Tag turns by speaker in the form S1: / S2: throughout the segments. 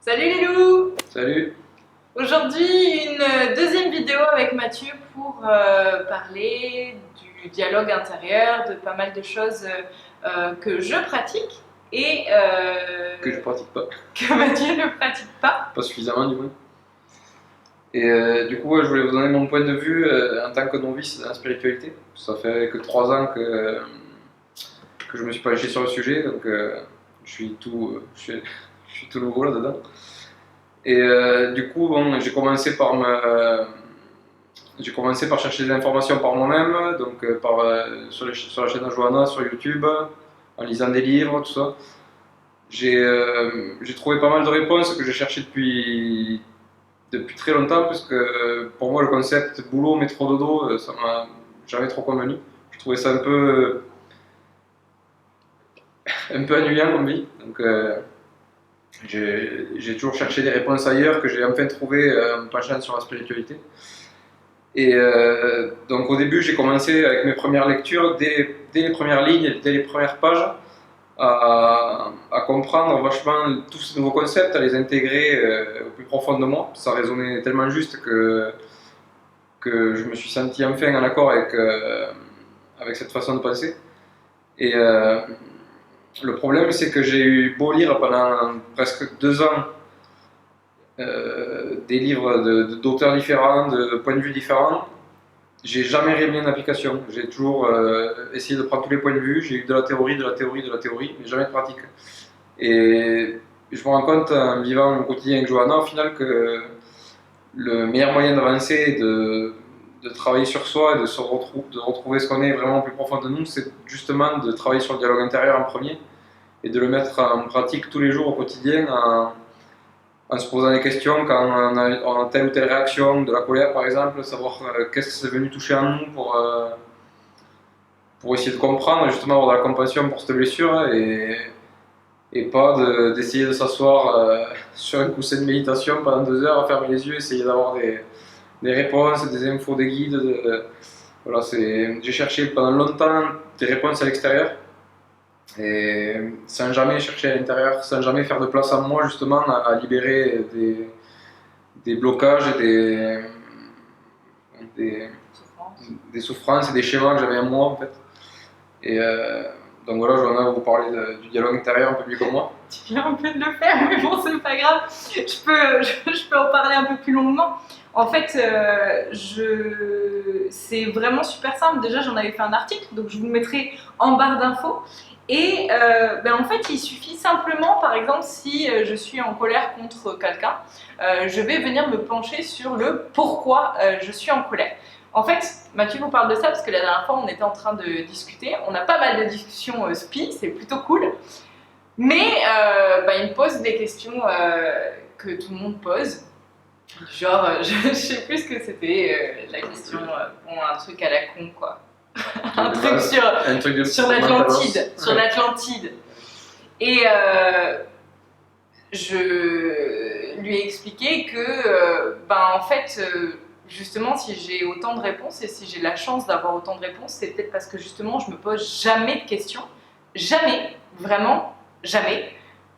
S1: Salut Lilou!
S2: Salut!
S1: Aujourd'hui, une deuxième vidéo avec Mathieu pour parler du dialogue intérieur, de pas mal de choses que je pratique et
S2: Que je pratique pas.
S1: que Mathieu ne pratique pas.
S2: Pas suffisamment du moins. Et du coup, je voulais vous donner mon point de vue en tant que novice dans la spiritualité. Ça fait que 3 ans que je me suis penché sur le sujet, donc je suis tout nouveau là-dedans. Et du coup, bon, j'ai commencé par chercher des informations par moi-même, donc sur la chaîne de Johanna, sur YouTube, en lisant des livres, tout ça. J'ai trouvé pas mal de réponses que j'ai cherchées depuis très longtemps, parce que pour moi, le concept boulot, métro, dodo, ça m'a jamais trop convenu. Je trouvais ça un peu ennuyant comme vie. Donc, j'ai toujours cherché des réponses ailleurs que j'ai enfin trouvé en me penchant sur la spiritualité. Et donc au début, j'ai commencé avec mes premières lectures, dès les premières lignes, dès les premières pages, à comprendre vachement tous ces nouveaux concepts, à les intégrer au plus profond de moi. Ça résonnait tellement juste que je me suis senti enfin en accord avec cette façon de penser. Et le problème, c'est que j'ai eu beau lire pendant presque 2 ans des livres d'auteurs différents, de points de vue différents, j'ai jamais rien mis en application. J'ai toujours essayé de prendre tous les points de vue. J'ai eu de la théorie, mais jamais de pratique. Et je me rends compte en vivant mon quotidien avec Johanna, au final, que le meilleur moyen d'avancer, de travailler sur soi et de retrouver ce qu'on est vraiment au plus profond de nous, c'est justement de travailler sur le dialogue intérieur en premier et de le mettre en pratique tous les jours au quotidien en se posant des questions quand on a telle ou telle réaction, de la colère par exemple, savoir qu'est-ce que c'est venu toucher en nous pour essayer de comprendre, justement avoir de la compassion pour cette blessure et pas d'essayer de s'asseoir sur un coussin de méditation pendant 2 heures à fermer les yeux, essayer d'avoir des réponses, des infos, des guides. Voilà, j'ai cherché pendant longtemps des réponses à l'extérieur et sans jamais chercher à l'intérieur, sans jamais faire de place en moi justement à libérer des blocages et des souffrances et des schémas que j'avais en moi en fait. Et donc voilà, Johanna va vous parler du dialogue intérieur un peu mieux que moi.
S1: Tu viens un peu de le faire, mais bon, c'est pas grave. Je peux en parler un peu plus longuement. En fait, c'est vraiment super simple. Déjà, j'en avais fait un article, donc je vous le mettrai en barre d'infos. Et en fait, il suffit simplement, par exemple, si je suis en colère contre quelqu'un, je vais venir me pencher sur le pourquoi je suis en colère. En fait, Mathieu vous parle de ça parce que la dernière fois, on était en train de discuter. On a pas mal de discussions spi, c'est plutôt cool. Mais il me pose des questions que tout le monde pose. Genre, je sais plus ce que c'était, la question, un truc à la con, quoi. un truc sur l'Atlantide. Sur l'Atlantide. Et je lui ai expliqué que, en fait, justement, si j'ai autant de réponses et si j'ai la chance d'avoir autant de réponses, c'est peut-être parce que justement, je me pose jamais de questions. Jamais, vraiment, jamais.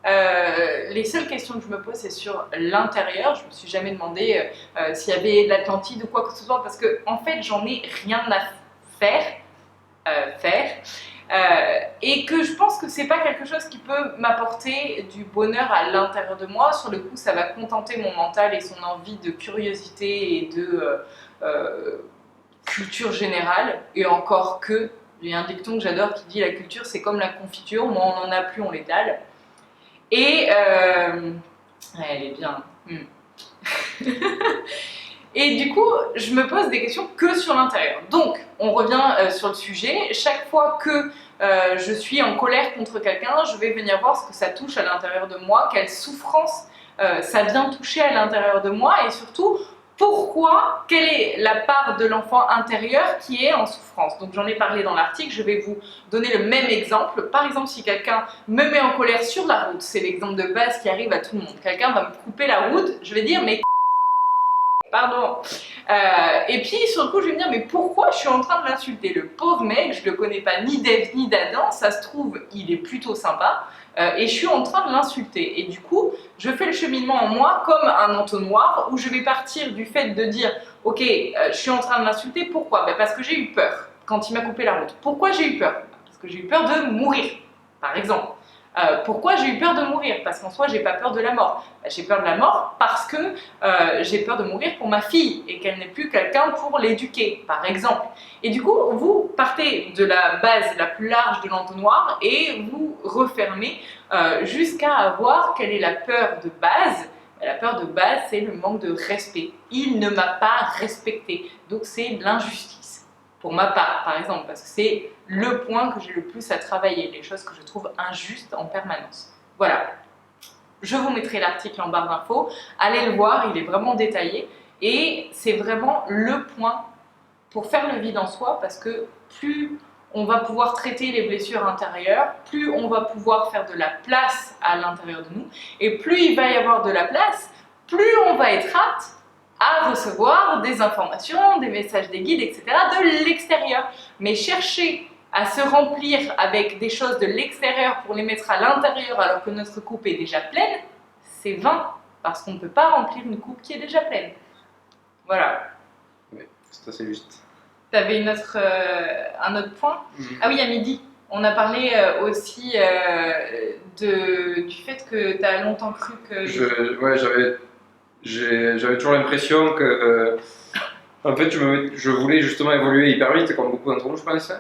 S1: Les seules questions que je me pose, c'est sur l'intérieur. Je me suis jamais demandé s'il y avait de l'Atlantide ou quoi que ce soit, parce que en fait, j'en ai rien à faire. Et que je pense que c'est pas quelque chose qui peut m'apporter du bonheur à l'intérieur de moi. Sur le coup, ça va contenter mon mental et son envie de curiosité et de culture générale. Et encore que, il y a un dicton que j'adore qui dit la culture c'est comme la confiture, moins on en a plus on l'étale. Et elle est bien. Et du coup, je me pose des questions que sur l'intérieur. Donc, on revient sur le sujet. Chaque fois que je suis en colère contre quelqu'un, je vais venir voir ce que ça touche à l'intérieur de moi, quelle souffrance ça vient toucher à l'intérieur de moi, et surtout, pourquoi, quelle est la part de l'enfant intérieur qui est en souffrance. Donc, j'en ai parlé dans l'article, je vais vous donner le même exemple. Par exemple, si quelqu'un me met en colère sur la route, c'est l'exemple de base qui arrive à tout le monde. Quelqu'un va me couper la route, je vais dire, mais pardon. Et puis sur le coup je vais me dire mais pourquoi je suis en train de l'insulter? Le pauvre mec, je le connais pas ni d'Ève ni d'Adam, ça se trouve il est plutôt sympa, et je suis en train de l'insulter. Et du coup, je fais le cheminement en moi comme un entonnoir où je vais partir du fait de dire « Ok, je suis en train de l'insulter, pourquoi ?» Parce que j'ai eu peur quand il m'a coupé la route. Pourquoi j'ai eu peur? Parce que j'ai eu peur de mourir, par exemple. Pourquoi j'ai eu peur de mourir? Parce qu'en soi, j'ai pas peur de la mort. J'ai peur de la mort parce que j'ai peur de mourir pour ma fille et qu'elle n'ait plus quelqu'un pour l'éduquer, par exemple. Et du coup, vous partez de la base la plus large de l'entonnoir et vous refermez jusqu'à avoir quelle est la peur de base. La peur de base, c'est le manque de respect. Il ne m'a pas respecté, donc c'est l'injustice. Pour ma part, par exemple, parce que c'est le point que j'ai le plus à travailler, les choses que je trouve injustes en permanence. Voilà. Je vous mettrai l'article en barre d'infos. Allez le voir, il est vraiment détaillé. Et c'est vraiment le point pour faire le vide en soi, parce que plus on va pouvoir traiter les blessures intérieures, plus on va pouvoir faire de la place à l'intérieur de nous, et plus il va y avoir de la place, plus on va être apte à recevoir des informations, des messages des guides, etc. de l'extérieur. Mais chercher à se remplir avec des choses de l'extérieur pour les mettre à l'intérieur alors que notre coupe est déjà pleine, c'est vain, parce qu'on ne peut pas remplir une coupe qui est déjà pleine. Voilà.
S2: Oui, c'est assez juste.
S1: Tu avais un autre point? Ah oui, à midi. On a parlé aussi du fait que tu as longtemps cru que...
S2: Ouais, j'avais toujours l'impression que en fait je voulais justement évoluer hyper vite comme beaucoup d'entre nous je pense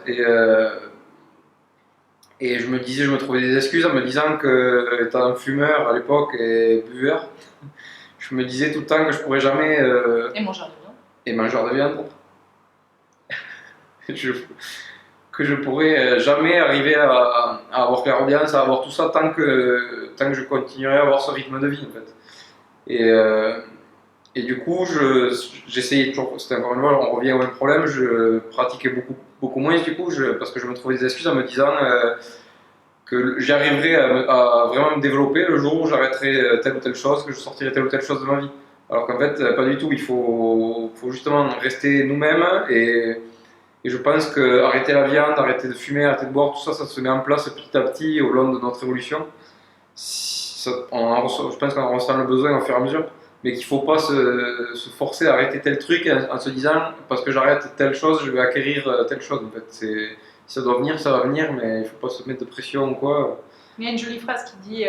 S2: et je me trouvais des excuses en me disant que étant un fumeur à l'époque et buveur, je me disais tout le temps que je pourrais jamais
S1: Et mangeur de viande.
S2: Et mangeur de viande que je pourrais jamais arriver à avoir clairaudience, à avoir tout ça tant que je continuerai à avoir ce rythme de vie en fait. Et du coup, j'essayais toujours, c'était encore une fois, on revient au même problème, je pratiquais beaucoup moins du coup, parce que je me trouvais des excuses en me disant que j'y arriverais à vraiment me développer le jour où j'arrêterais telle ou telle chose, que je sortirais telle ou telle chose de ma vie. Alors qu'en fait, pas du tout, il faut justement rester nous-mêmes et je pense qu'arrêter la viande, arrêter de fumer, arrêter de boire, tout ça, ça se met en place petit à petit au long de notre évolution. Je pense qu'on en ressent le besoin au fur et à mesure, mais qu'il ne faut pas se forcer à arrêter tel truc en se disant parce que j'arrête telle chose, je vais acquérir telle chose. En fait, si ça doit venir, ça va venir, mais il ne faut pas se mettre de pression ou quoi.
S1: Il y a une jolie phrase qui dit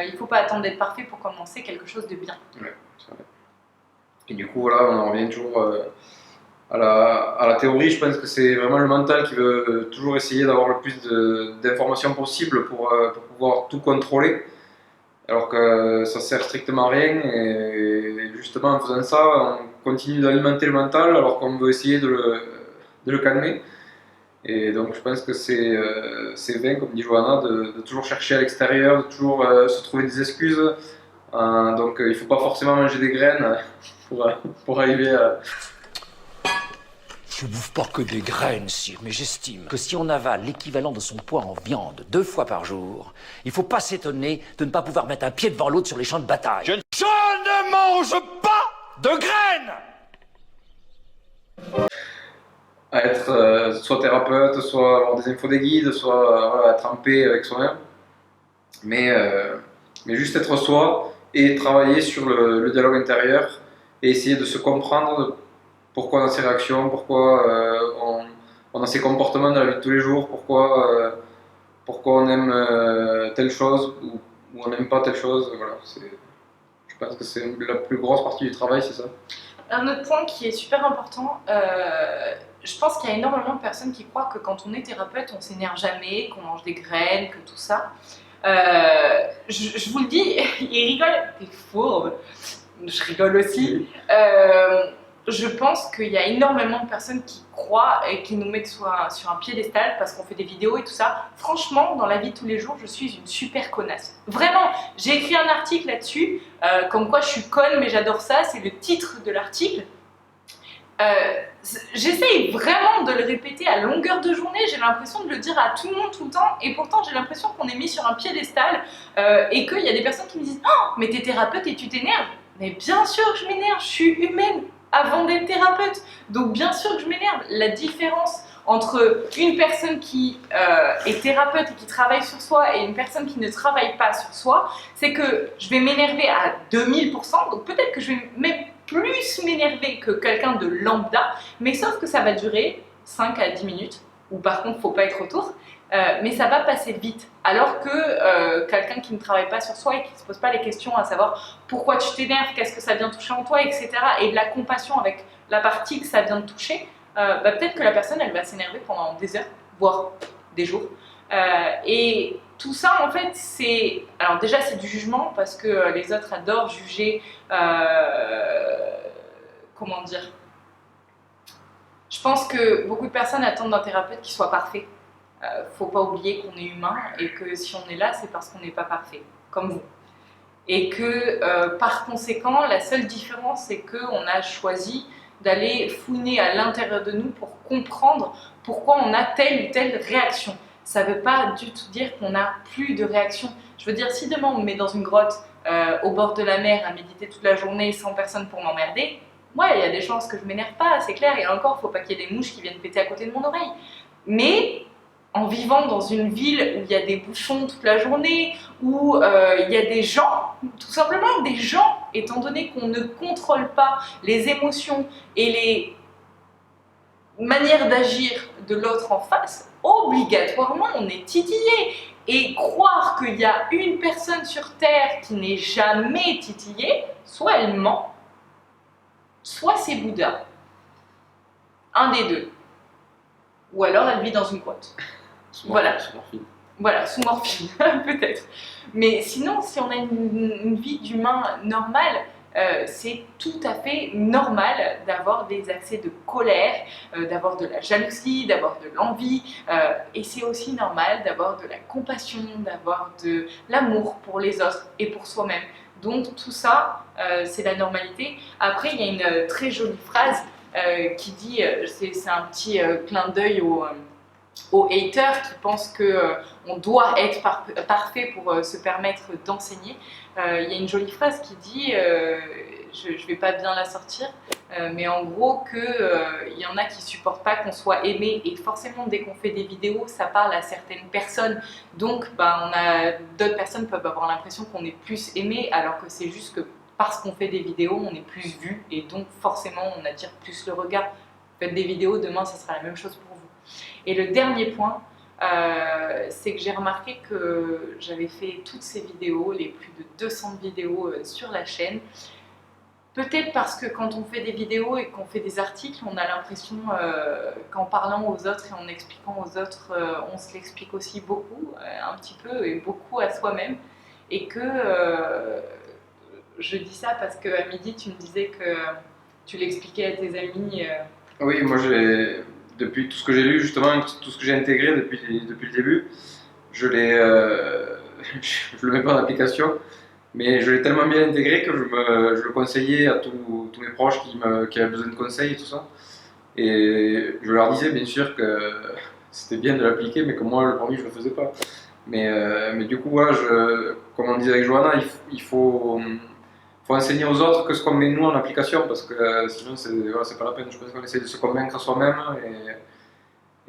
S1: il ne faut pas attendre d'être parfait pour commencer quelque chose de bien.
S2: Ouais, c'est vrai. Et du coup, voilà, on en revient toujours à la théorie. Je pense que c'est vraiment le mental qui veut toujours essayer d'avoir le plus d'informations possible pour pouvoir tout contrôler. Alors que ça sert strictement à rien et justement en faisant ça, on continue d'alimenter le mental alors qu'on veut essayer de le calmer. Et donc je pense que c'est vain, comme dit Johanna, de toujours chercher à l'extérieur, de toujours se trouver des excuses. Donc il ne faut pas forcément manger des graines pour arriver à...
S3: Je bouffe pas que des graines, sire, mais j'estime que si on avale l'équivalent de son poids en viande 2 fois par jour, il faut pas s'étonner de ne pas pouvoir mettre un pied devant l'autre sur les champs de bataille. Je ne mange pas de graines!
S2: À être soit thérapeute, soit avoir des infos des guides, soit voilà, être en paix avec soi-même. Mais juste être soi et travailler sur le dialogue intérieur et essayer de se comprendre pourquoi on a ces réactions, pourquoi on a ces comportements dans la vie de tous les jours, pourquoi on aime telle chose ou on n'aime pas telle chose. Voilà, je pense que c'est la plus grosse partie du travail, c'est ça.
S1: Un autre point qui est super important, je pense qu'il y a énormément de personnes qui croient que quand on est thérapeute, on s'énerve jamais, qu'on mange des graines, que tout ça. Je vous le dis, il rigole, t'es fourbe, je rigole aussi. Je pense qu'il y a énormément de personnes qui croient et qui nous mettent sur un piédestal parce qu'on fait des vidéos et tout ça. Franchement, dans la vie de tous les jours, je suis une super connasse. Vraiment, j'ai écrit un article là-dessus, comme quoi je suis conne mais j'adore ça, c'est le titre de l'article. J'essaye vraiment de le répéter à longueur de journée, j'ai l'impression de le dire à tout le monde tout le temps et pourtant j'ai l'impression qu'on est mis sur un piédestal et qu'il y a des personnes qui me disent « Oh, mais t'es thérapeute et tu t'énerves !» Mais bien sûr que je m'énerve, je suis humaine avant d'être thérapeute, donc bien sûr que je m'énerve. La différence entre une personne qui est thérapeute et qui travaille sur soi et une personne qui ne travaille pas sur soi, c'est que je vais m'énerver à 2000%, donc peut-être que je vais même plus m'énerver que quelqu'un de lambda, mais sauf que ça va durer 5 à 10 minutes, ou par contre, il ne faut pas être autour, mais ça va passer vite. Alors que quelqu'un qui ne travaille pas sur soi et qui ne se pose pas les questions à savoir pourquoi tu t'énerves, qu'est-ce que ça vient toucher en toi, etc. et de la compassion avec la partie que ça vient de toucher, peut-être que la personne elle va s'énerver pendant des heures, voire des jours. Et tout ça en fait c'est... Alors déjà c'est du jugement parce que les autres adorent juger... comment dire? Je pense que beaucoup de personnes attendent d'un thérapeute qu'il soit parfait. Faut pas oublier qu'on est humain et que si on est là, c'est parce qu'on n'est pas parfait, comme vous. Et que par conséquent, la seule différence, c'est qu'on a choisi d'aller fouiner à l'intérieur de nous pour comprendre pourquoi on a telle ou telle réaction. Ça ne veut pas du tout dire qu'on n'a plus de réaction. Je veux dire, si demain on me met dans une grotte au bord de la mer à méditer toute la journée sans personne pour m'emmerder, ouais, il y a des chances que je m'énerve pas, c'est clair, et encore, il ne faut pas qu'il y ait des mouches qui viennent péter à côté de mon oreille. Mais en vivant dans une ville où il y a des bouchons toute la journée, où il y a des gens, tout simplement des gens, étant donné qu'on ne contrôle pas les émotions et les manières d'agir de l'autre en face, obligatoirement on est titillé. Et croire qu'il y a une personne sur Terre qui n'est jamais titillée, soit elle ment, soit c'est Bouddha. Un des deux. Ou alors elle vit dans une grotte. Voilà.
S2: Sous morphine.
S1: Voilà, sous morphine, peut-être. Mais sinon, si on a une vie d'humain normale, c'est tout à fait normal d'avoir des accès de colère, d'avoir de la jalousie, d'avoir de l'envie. Et c'est aussi normal d'avoir de la compassion, d'avoir de l'amour pour les autres et pour soi-même. Donc tout ça, c'est la normalité. Après, il y a une très jolie phrase qui dit, c'est un petit clin d'œil aux haters qui pensent qu'on doit être parfait pour se permettre d'enseigner. Il y a une jolie phrase qui dit, je ne vais pas bien la sortir, mais en gros qu'il y en a qui ne supportent pas qu'on soit aimé, et forcément dès qu'on fait des vidéos, ça parle à certaines personnes, donc d'autres personnes peuvent avoir l'impression qu'on est plus aimé, alors que c'est juste que parce qu'on fait des vidéos, on est plus vu, et donc forcément on attire plus le regard. Faites des vidéos, demain ça sera la même chose pour vous. Et le dernier point, c'est que j'ai remarqué que j'avais fait toutes ces vidéos, les plus de 200 vidéos sur la chaîne. Peut-être parce que quand on fait des vidéos et qu'on fait des articles, on a l'impression qu'en parlant aux autres et en expliquant aux autres, on se l'explique aussi beaucoup, un petit peu, et beaucoup à soi-même. Et que je dis ça parce qu'à midi, tu me disais que tu l'expliquais à tes amis.
S2: Oui, moi depuis tout ce que j'ai lu, justement, tout ce que j'ai intégré depuis le début, je le mets pas en application, mais je l'ai tellement bien intégré que je le conseillais à tous mes proches qui avaient besoin de conseils et tout ça. Et je leur disais bien sûr que c'était bien de l'appliquer, mais que moi le premier je le faisais pas. Mais du coup, voilà, comme on disait avec Johanna, il faut enseigner aux autres que ce qu'on met nous en application, parce que sinon c'est pas la peine. Je pense qu'on essaie de se convaincre soi-même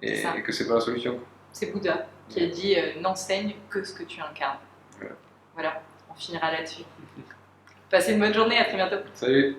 S2: et que c'est pas la solution.
S1: C'est Bouddha qui a dit n'enseigne que ce que tu incarnes.
S2: Voilà.
S1: Voilà, on finira là-dessus. Passez une bonne journée, à très bientôt.
S2: Salut.